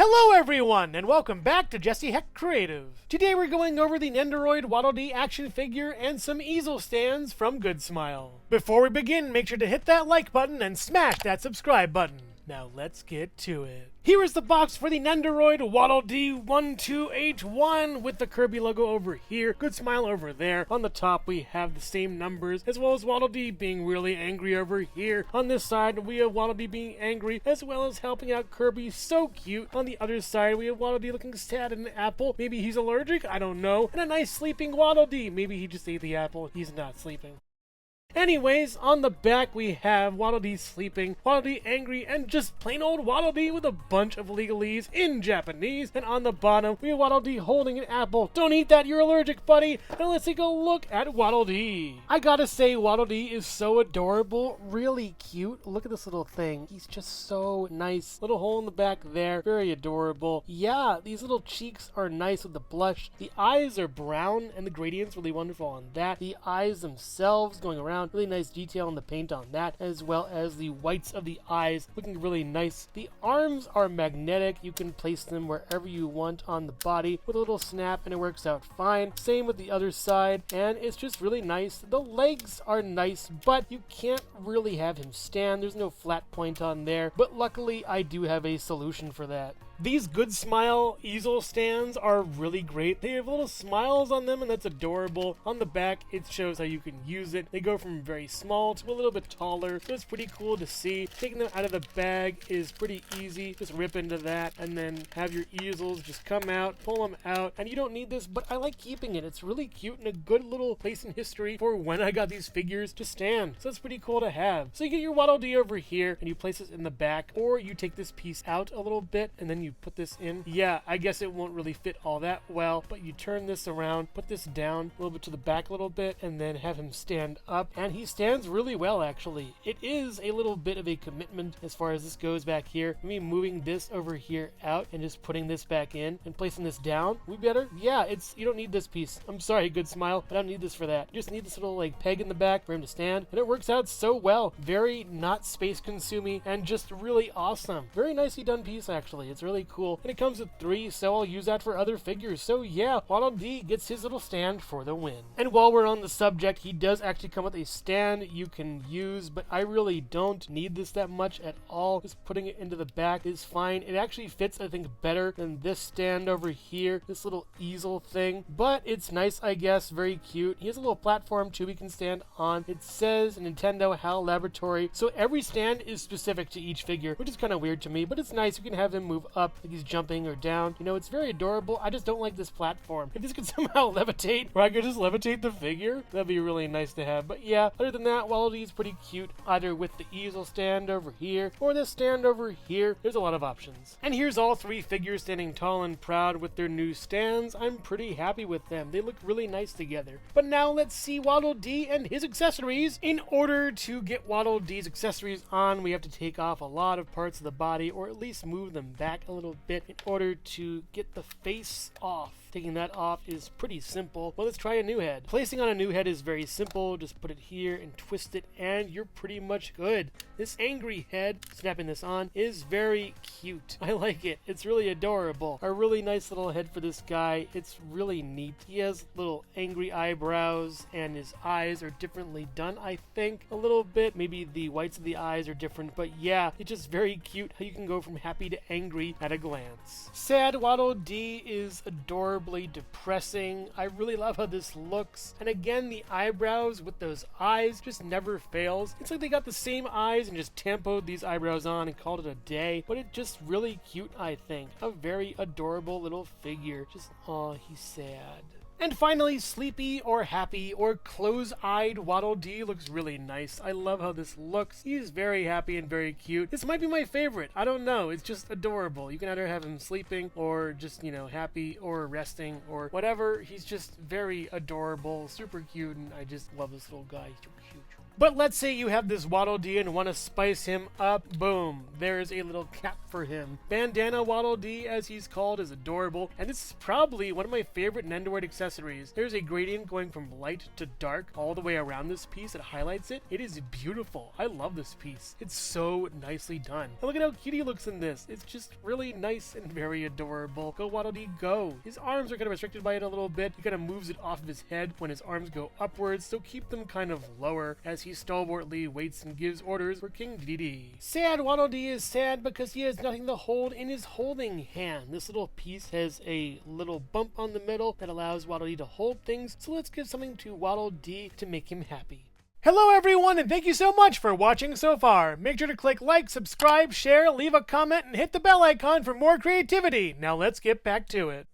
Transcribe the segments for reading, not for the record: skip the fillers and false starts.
Hello everyone, and welcome back to Jesse Hecht Creative. Today we're going over the Nendoroid WADDLE DEE action figure and some easel stands from Good Smile. Before we begin, make sure to hit that like button and smash that subscribe button. Now let's get to it. Here is the box for the Nendoroid WADDLE DEE 1281 with the Kirby logo over here, Good Smile over there. On the top we have the same numbers, as well as WADDLE DEE being really angry over here. On this side we have WADDLE DEE being angry, as well as helping out Kirby, so cute. On the other side we have WADDLE DEE looking sad at an apple. Maybe he's allergic, I don't know. And a nice sleeping WADDLE DEE. Maybe he just ate the apple, he's not sleeping. Anyways, on the back we have WADDLE DEE sleeping, WADDLE DEE angry, and just plain old WADDLE DEE with a bunch of legalese in Japanese. And on the bottom we have WADDLE DEE holding an apple. Don't eat that, you're allergic, buddy. Now let's take a look at WADDLE DEE. I gotta say, WADDLE DEE is so adorable, really cute. Look at this little thing. He's just so nice. Little hole in the back there, very adorable. Yeah, these little cheeks are nice with the blush. The eyes are brown, and the gradient's really wonderful on that. The eyes themselves going around, really nice detail on the paint on that, as well as the whites of the eyes looking really nice. The arms are magnetic. You can place them wherever you want on the body with a little snap and it works out fine. Same with the other side, and it's just really nice. The legs are nice, but you can't really have him stand. There's no flat point on there, but luckily I do have a solution for that. These Good Smile easel stands are really great. They have little smiles on them, and that's adorable. On the back, it shows how you can use it. They go from very small to a little bit taller, so it's pretty cool to see. Taking them out of the bag is pretty easy. Just rip into that, and then have your easels just come out, pull them out, and you don't need this, but I like keeping it. It's really cute and a good little place in history for when I got these figures to stand. So it's pretty cool to have. So you get your WADDLE DEE over here, and you place this in the back, or you take this piece out a little bit, and then you put this in. Yeah, I guess it won't really fit all that well, but you turn this around, put this down a little bit to the back a little bit, and then have him stand up, and he stands really well actually. It is a little bit of a commitment as far as this goes back here. Me moving this over here out and just putting this back in and placing this down. We better? Yeah, you don't need this piece. I'm sorry, Good Smile, but I don't need this for that. You just need this little like peg in the back for him to stand, and it works out so well. Very not space consuming and just really awesome. Very nicely done piece actually. It's really cool. And it comes with 3, so I'll use that for other figures. So yeah, WADDLE DEE gets his little stand for the win. And while we're on the subject, he does actually come with a stand you can use, but I really don't need this that much at all. Just putting it into the back is fine. It actually fits, I think, better than this stand over here, this little easel thing. But it's nice, I guess, very cute. He has a little platform too he can stand on. It says Nintendo HAL Laboratory, so every stand is specific to each figure, which is kind of weird to me, but it's nice. You can have him move up like he's jumping or down. You know, it's very adorable. I just don't like this platform. If this could somehow levitate, or I could just levitate the figure, that'd be really nice to have. But yeah, other than that, WADDLE DEE is pretty cute, either with the easel stand over here or this stand over here. There's a lot of options. And here's all 3 figures standing tall and proud with their new stands. I'm pretty happy with them. They look really nice together. But now let's see WADDLE DEE and his accessories. In order to get WADDLE DEE's accessories on, we have to take off a lot of parts of the body, or at least move them back a little bit in order to get the face off. Taking that off is pretty simple. Well, let's try a new head. Placing on a new head is very simple. Just put it here and twist it, and you're pretty much good. This angry head, snapping this on, is very cute. I like it. It's really adorable. A really nice little head for this guy. It's really neat. He has little angry eyebrows, and his eyes are differently done, I think. A little bit. Maybe the whites of the eyes are different, but yeah, it's just very cute how you can go from happy to angry at a glance. Sad WADDLE DEE is adorable. Depressing. I really love how this looks, and again, the eyebrows with those eyes just never fails. It's like they got the same eyes and just tampoed these eyebrows on and called it a day, but it's just really cute. I think a very adorable little figure. Just aw, he's sad. And finally, sleepy or happy or close-eyed WADDLE DEE looks really nice. I love how this looks. He's very happy and very cute. This might be my favorite. I don't know. It's just adorable. You can either have him sleeping or just, you know, happy or resting or whatever. He's just very adorable, super cute, and I just love this little guy. He's so cute. But let's say you have this Waddle Dee and want to spice him up. Boom, there's a little cap for him. Bandana Waddle Dee, as he's called, is adorable, and this is probably one of my favorite Nendoroid accessories. There's a gradient going from light to dark all the way around this piece that highlights it. It is beautiful. I love this piece. It's so nicely done. And look at how cute he looks in this. It's just really nice and very adorable. Go Waddle Dee, go. His arms are kind of restricted by it a little bit. He kind of moves it off of his head when his arms go upwards, so keep them kind of lower as he stalwartly waits and gives orders for King Dedede. Sad Waddle Dee is sad because he has nothing to hold in his holding hand. This little piece has a little bump on the middle that allows Waddle Dee to hold things, so let's give something to Waddle Dee to make him happy. Hello everyone, and thank you so much for watching so far. Make sure to click like, subscribe, share, leave a comment, and hit the bell icon for more creativity. Now let's get back to it.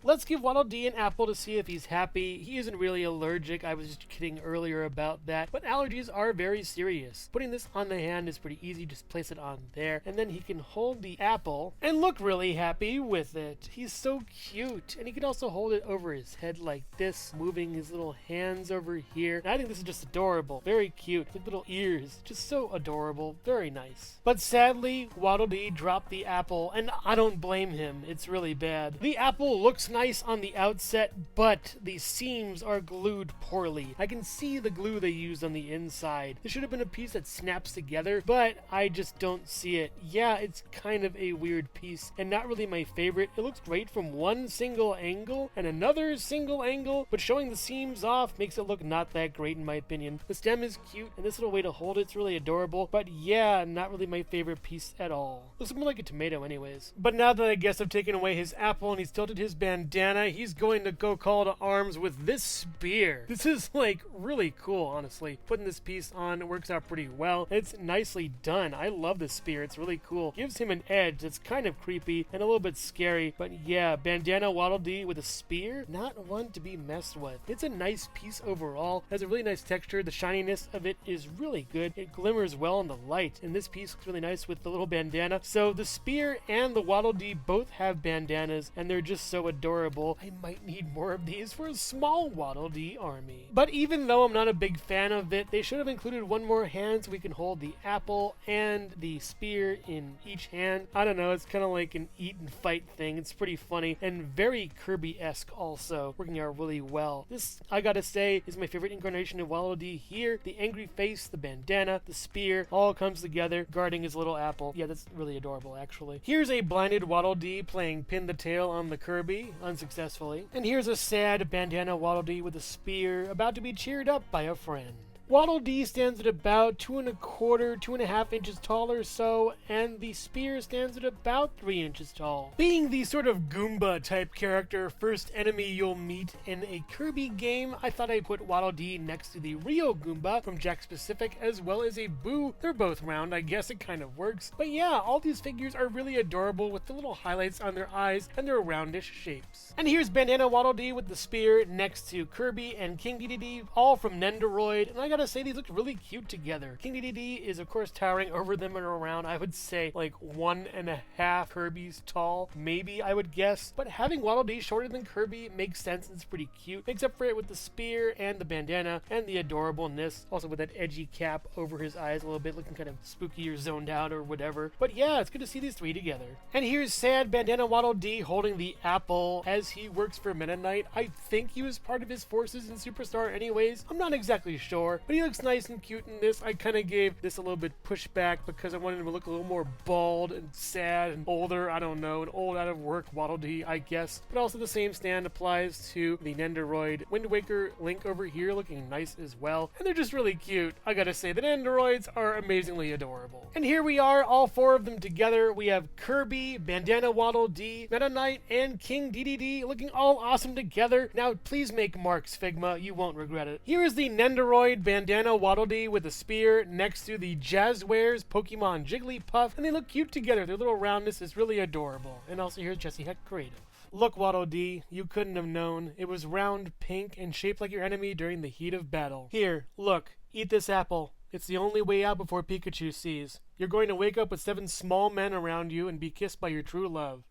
Let's give Waddle Dee an apple to see if he's happy. He isn't really allergic. I was just kidding earlier about that. But allergies are very serious. Putting this on the hand is pretty easy. Just place it on there. And then he can hold the apple and look really happy with it. He's so cute. And he can also hold it over his head like this, moving his little hands over here. And I think this is just adorable. Very cute. Like little ears. Just so adorable. Very nice. But sadly, Waddle Dee dropped the apple. And I don't blame him. It's really bad. The apple looks nice on the outset, but the seams are glued poorly. I can see the glue they used on the inside. This should have been a piece that snaps together, but I just don't see it. Yeah, it's kind of a weird piece and not really my favorite. It looks great from one single angle and another single angle, but showing the seams off makes it look not that great in my opinion. The stem is cute and this little way to hold it's really adorable, but yeah, not really my favorite piece at all. Looks more like a tomato anyways. But now that I guess I've taken away his apple and he's tilted his bandana, he's going to go call to arms with this spear. This is like really cool, honestly. Putting this piece on, it works out pretty well. It's nicely done. I love this spear. It's really cool. Gives him an edge that's kind of creepy and a little bit scary. But yeah, Bandana Waddle Dee with a spear, not one to be messed with. It's a nice piece overall. It has a really nice texture. The shininess of it is really good. It glimmers well in the light. And this piece looks really nice with the little bandana. So the spear and the Waddle Dee both have bandanas and they're just so adorable. I might need more of these for a small Waddle Dee army. But even though I'm not a big fan of it, they should have included one more hand so we can hold the apple and the spear in each hand. I don't know, it's kind of like an eat and fight thing. It's pretty funny and very Kirby-esque also, working out really well. This, I gotta say, is my favorite incarnation of Waddle Dee here. The angry face, the bandana, the spear, all comes together, guarding his little apple. Yeah, that's really adorable actually. Here's a blinded Waddle Dee playing pin the tail on the Kirby, unsuccessfully. And here's a sad Bandana Waddle Dee with a spear, about to be cheered up by a friend. Waddle Dee stands at about 2 1/4, 2.5 inches tall or so, and the spear stands at about 3 inches tall. Being the sort of Goomba type character, first enemy you'll meet in a Kirby game, I thought I'd put Waddle Dee next to the Rio Goomba from Jack Specific, as well as a Boo. They're both round, I guess it kind of works. But yeah, all these figures are really adorable with the little highlights on their eyes and their roundish shapes. And here's Bandana Waddle Dee with the spear next to Kirby and King Dedede, all from Nendoroid, and I gotta say these look really cute together. King Dedede is of course towering over them and around, I would say like 1.5 Kirby's tall, maybe I would guess. But having Waddle Dee shorter than Kirby makes sense. It's pretty cute. Makes up for it with the spear and the bandana and the adorableness. Also with that edgy cap over his eyes a little bit, looking kind of spooky or zoned out or whatever. But yeah, it's good to see these three together. And here's sad Bandana Waddle Dee holding the apple as he works for Meta Knight. I think he was part of his forces in Superstar anyways. I'm not exactly sure, but he looks nice and cute in this. I kind of gave this a little bit pushback because I wanted him to look a little more bald and sad and older. I don't know, an old out of work Waddle Dee, I guess. But also the same stand applies to the Nendoroid Wind Waker Link over here, looking nice as well. And they're just really cute. I gotta say, the Nendoroids are amazingly adorable. And here we are, all four of them together. We have Kirby, Bandana Waddle Dee, Meta Knight, and King Dedede looking all awesome together. Now please make marks, Figma. You won't regret it. Here is the Nendoroid Bandana Waddle Dee with a spear next to the Jazzwares Pokemon Jigglypuff, and they look cute together. Their little roundness is really adorable. And also here's Jesse Hecht Creative. Look, Waddle Dee, you couldn't have known. It was round, pink, and shaped like your enemy during the heat of battle. Here, look, eat this apple. It's the only way out before Pikachu sees. You're going to wake up with 7 small men around you and be kissed by your true love.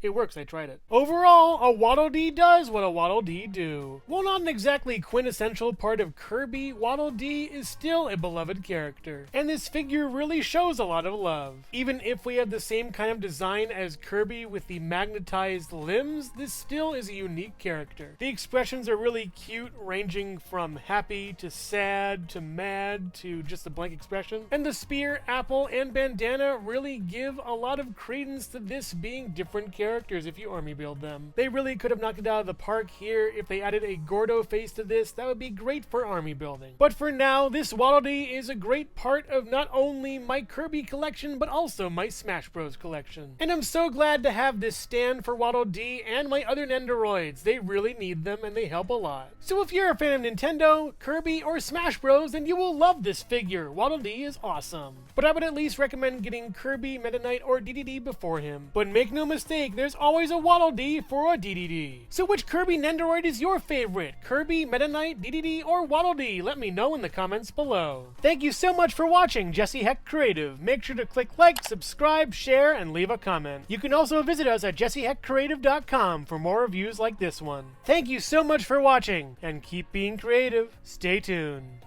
It works, I tried it. Overall, a Waddle Dee does what a Waddle Dee do. While not an exactly quintessential part of Kirby, Waddle Dee is still a beloved character. And this figure really shows a lot of love. Even if we have the same kind of design as Kirby with the magnetized limbs, this still is a unique character. The expressions are really cute, ranging from happy to sad to mad to just a blank expression. And the spear, apple, and bandana really give a lot of credence to this being different characters if you army build them. They really could have knocked it out of the park here. If they added a Gordo face to this, that would be great for army building. But for now, this Waddle Dee is a great part of not only my Kirby collection, but also my Smash Bros collection. And I'm so glad to have this stand for Waddle Dee and my other Nendoroids. They really need them and they help a lot. So if you're a fan of Nintendo, Kirby, or Smash Bros, then you will love this figure. Waddle Dee is awesome. But I would at least recommend getting Kirby, Meta Knight, or Dedede before him. But make no mistake, there's always a Waddle Dee for a Dedede. So which Kirby Nendoroid is your favorite? Kirby, Meta Knight, Dedede, or Waddle Dee? Let me know in the comments below. Thank you so much for watching Jesse Hecht Creative. Make sure to click like, subscribe, share, and leave a comment. You can also visit us at jessehechtcreative.com for more reviews like this one. Thank you so much for watching, and keep being creative. Stay tuned.